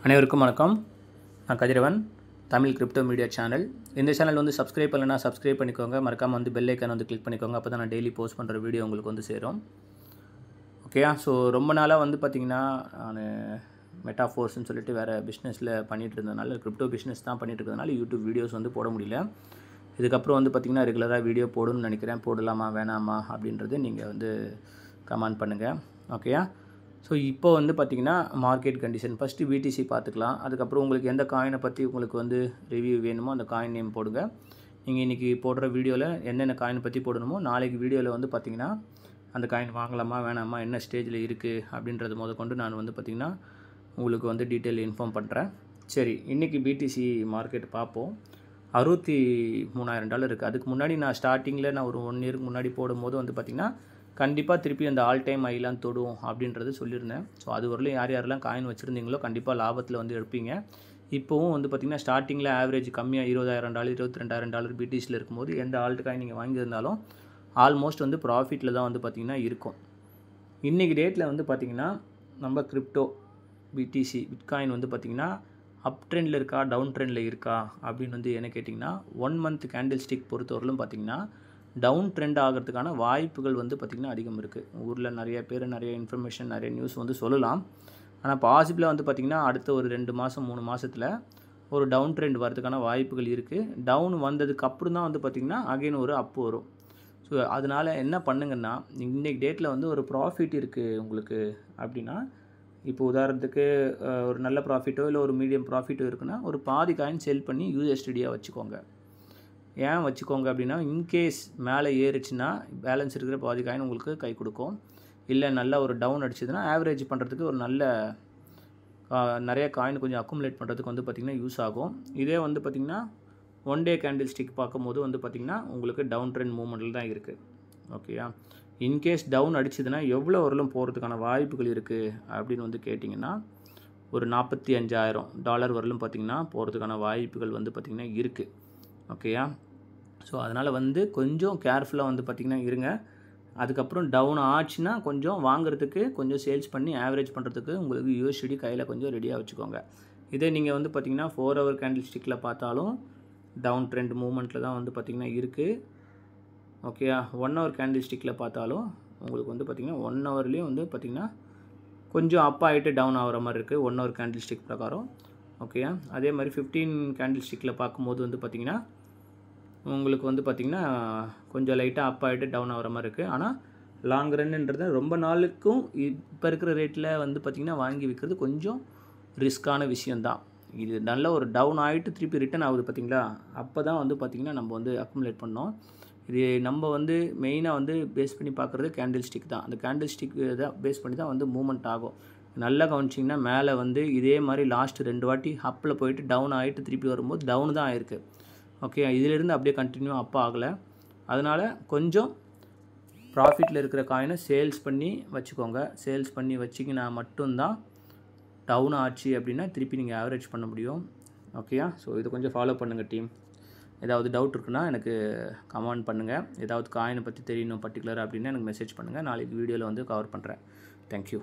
அனைவருக்கும் வணக்கம். நான் கதிரவன், தமிழ் கிரிப்டோ மீடியா சேனல். இந்த சேனல் வந்து சப்ஸ்கிரைப் பண்ணலைன்னா சப்ஸ்கிரைப் பண்ணிக்கோங்க. மறக்காமல் வந்து பெல் ஐக்கான் வந்து கிளிக் பண்ணிக்கோங்க. அப்போ தான் நான் டெய்லி போஸ்ட் பண்ணுற வீடியோ உங்களுக்கு வந்து சேரும். ஓகேயா? ஸோ ரொம்ப நாளாக வந்து பார்த்திங்கன்னா நான் மெட்டாஃபோர்ஸ்னு சொல்லிட்டு வேறு பிஸ்னஸில் பண்ணிகிட்டு இருந்ததுனால, கிரிப்டோ பிஸ்னஸ் தான் பண்ணிகிட்டு இருக்கிறதுனால யூடியூப் வீடியோஸ் வந்து போட முடியல. இதுக்கப்புறம் வந்து பார்த்திங்கன்னா ரெகுலராக வீடியோ போடணும்னு நினைக்கிறேன். போடலாமா வேணாமா அப்படின்றது நீங்கள் வந்து கமெண்ட் பண்ணுங்கள். ஓகேயா? ஸோ இப்போ வந்து பார்த்திங்கன்னா மார்க்கெட் கண்டிஷன் ஃபஸ்ட்டு பிடிசி பார்த்துக்கலாம். அதுக்கப்புறம் உங்களுக்கு எந்த காயினை பற்றி உங்களுக்கு வந்து ரிவ்யூ வேணுமோ அந்த காயின் நேம் போடுங்க. நீங்கள் இன்றைக்கி போடுற வீடியோவில் என்னென்ன காயினை பற்றி போடணுமோ நாளைக்கு வீடியோவில் வந்து பார்த்திங்கன்னா அந்த காயின் வாங்கலாமா வேணாமா, என்ன ஸ்டேஜில் இருக்குது அப்படின்றது முதற்கொண்டு நான் வந்து பார்த்திங்கன்னா உங்களுக்கு வந்து டீட்டெயில் இன்ஃபார்ம் பண்ணுறேன். சரி, இன்றைக்கி பிடிசி மார்க்கெட் பார்ப்போம். $63,000 இருக்குது. அதுக்கு முன்னாடி நான் ஸ்டார்டிங்கில் ஒரு 1 இயருக்கு முன்னாடி போடும்போது வந்து பார்த்திங்கன்னா கண்டிப்பாக திருப்பி அந்த ஆல் டைம் ஹைலாம் தொடும் அப்படின்றது சொல்லியிருந்தேன். ஸோ அது வரலையும் யாரெல்லாம் காயின் வச்சுருந்தீங்களோ கண்டிப்பாக லாபத்தில் வந்து எடுப்பீங்க. இப்போவும் வந்து பார்த்திங்கன்னா ஸ்டார்டிங்கில் ஆவரேஜ் கம்மியாக $20,000 $22,000 பிடிசியில் இருக்கும்போது எந்த ஆல்ட் காயின் நீங்கள் வாங்கியிருந்தாலும் ஆல்மோஸ்ட் வந்து ப்ராஃபிட்டில் தான் வந்து பார்த்திங்கன்னா இருக்கும். இன்றைக்கி டேட்டில் வந்து பார்த்திங்கன்னா நம்ம கிரிப்டோ பிடிசி பிட்காயின் வந்து பார்த்திங்கன்னா அப் ட்ரெண்டில் இருக்கா டவுன் ட்ரெண்டில் இருக்கா அப்படின்னு வந்து என்ன கேட்டிங்கன்னா 1 மந்த் கேண்டில் ஸ்டிக் பொறுத்தவரையிலும் பார்த்திங்கன்னா டவுன் ட்ரெண்ட் ஆகிறதுக்கான வாய்ப்புகள் வந்து பார்த்திங்கன்னா அதிகம் இருக்குது. ஊரில் நிறைய பேர் நிறைய இன்ஃபர்மேஷன் நிறைய நியூஸ் வந்து சொல்லலாம். ஆனால் பாசிபிளாக வந்து பார்த்திங்கன்னா அடுத்த ஒரு 2 மாதம் 3 மாதத்தில் ஒரு டவுன் ட்ரெண்ட் வரதுக்கான வாய்ப்புகள் இருக்குது. டவுன் வந்ததுக்கப்புறம் தான் வந்து பார்த்திங்கன்னா அகைன் ஒரு அப் வரும். ஸோ அதனால் என்ன பண்ணுங்கன்னா இன்றைக்கி டேட்டில் வந்து ஒரு ப்ராஃபிட் இருக்குது உங்களுக்கு அப்படின்னா, இப்போ உதாரணத்துக்கு ஒரு நல்ல ப்ராஃபிட்டோ இல்லை ஒரு மீடியம் ப்ராஃபிட்டோ இருக்குன்னா ஒரு பாதி காயின் செல் பண்ணி யூஎஸ்டிடியாக வச்சுக்கோங்க. ஏன் வச்சுக்கோங்க அப்படின்னா, இன்கேஸ் மேலே ஏறிச்சுன்னா பேலன்ஸ் இருக்கிற பாதி காயின் உங்களுக்கு கை கொடுக்கும். இல்லை நல்லா ஒரு டவுன் அடிச்சதுன்னா ஆவரேஜ் பண்ணுறதுக்கு ஒரு நல்ல நிறைய காயின் கொஞ்சம் அக்குமுலேட் பண்ணுறதுக்கு வந்து பார்த்திங்கன்னா யூஸ் ஆகும். இதே வந்து பார்த்திங்கன்னா 1 டே கேண்டில் ஸ்டிக் பார்க்கும்போது வந்து பார்த்திங்கன்னா உங்களுக்கு டவுன் ட்ரெண்ட் மூவ்மெண்ட்டில் தான் இருக்குது. ஓகேயா? இன்கேஸ் டவுன் அடிச்சதுன்னா எவ்வளோ வரலும் போகிறதுக்கான வாய்ப்புகள் இருக்குது அப்படின்னு வந்து கேட்டிங்கன்னா ஒரு $45,000 வரலும் பார்த்திங்கன்னா போகிறதுக்கான வாய்ப்புகள் வந்து பார்த்திங்கன்னா இருக்குது. ஓகேயா? ஸோ அதனால் வந்து கொஞ்சம் கேர்ஃபுல்லாக வந்து பார்த்திங்கன்னா இருங்க. அதுக்கப்புறம் டவுன் ஆச்சுன்னா கொஞ்சம் வாங்குறதுக்கு கொஞ்சம் சேல்ஸ் பண்ணி ஆவரேஜ் பண்ணுறதுக்கு உங்களுக்கு யூஎஸ்டி கையில் கொஞ்சம் ரெடியாக வச்சுக்கோங்க. இதே நீங்கள் வந்து பார்த்திங்கன்னா 4 ஹவர் கேண்டில் ஸ்டிக்கில் பார்த்தாலும் டவுன் ட்ரெண்ட் மூவ்மெண்ட்டில் தான் வந்து பார்த்திங்கன்னா இருக்குது. ஓகேயா? 1 ஹவர் கேண்டில் ஸ்டிக்கில் பார்த்தாலும் உங்களுக்கு வந்து பார்த்திங்கன்னா 1 ஹவர்லேயும் வந்து பார்த்திங்கன்னா கொஞ்சம் அப் ஆகிட்டு டவுன் ஆகிற மாதிரி இருக்குது 1 ஹவர் கேண்டில் ஸ்டிக் பிரகாரம். ஓகேயா? அதே மாதிரி 15 கேண்டில் ஸ்டிக்கில் பார்க்கும்போது வந்து பார்த்திங்கன்னா உங்களுக்கு வந்து பார்த்திங்கன்னா கொஞ்சம் லைட்டாக அப் ஆகிட்டு டவுன் ஆகிற மாதிரி இருக்குது. ஆனால் லாங் ரன்னுன்றது ரொம்ப நாளுக்கும் இப்போ இருக்கிற ரேட்டில் வந்து பார்த்திங்கன்னா வாங்கி விற்கிறது கொஞ்சம் ரிஸ்க்கான விஷயந்தான். இது நல்ல ஒரு டவுன் ஆகிட்டு திருப்பி ரிட்டன் ஆகுது பார்த்திங்களா, அப்போ தான் வந்து பார்த்திங்கன்னா நம்ம வந்து அக்குமுலேட் பண்ணோம். இது நம்ம வந்து மெயினாக வந்து பேஸ் பண்ணி பார்க்குறது கேண்டில் ஸ்டிக் தான். அந்த கேண்டில் ஸ்டிக் தான் பேஸ் பண்ணி தான் வந்து மூவ்மெண்ட் ஆகும். நல்லா கவனிச்சிங்கன்னா மேலே வந்து இதே மாதிரி லாஸ்ட் 2 வாட்டி அப்பில் போயிட்டு டவுன் ஆகிட்டு திருப்பி வரும்போது டவுன் தான் ஆயிருக்கு. ஓகே, இதிலிருந்து அப்படியே கண்டினியூ அப் ஆகலை. அதனால் கொஞ்சம் ப்ராஃபிட்டில் இருக்கிற காயினை சேல்ஸ் பண்ணி வச்சுக்கோங்க. சேல்ஸ் பண்ணி வச்சிங்கன்னா மட்டும்தான் டவுன் ஆச்சு அப்படின்னா திருப்பி நீங்கள் ஆவரேஜ் பண்ண முடியும். ஓகேயா? ஸோ இது கொஞ்சம் ஃபாலோ பண்ணுங்கள் டீம். ஏதாவது டவுட் இருக்குன்னா எனக்கு கமெண்ட் பண்ணுங்கள். ஏதாவது காயினை பற்றி தெரியணும் பர்டிகுலராக அப்படின்னா எனக்கு மெசேஜ் பண்ணுங்கள். நாளைக்கு வீடியோவில் வந்து கவர் பண்ணுறேன். தேங்க்யூ.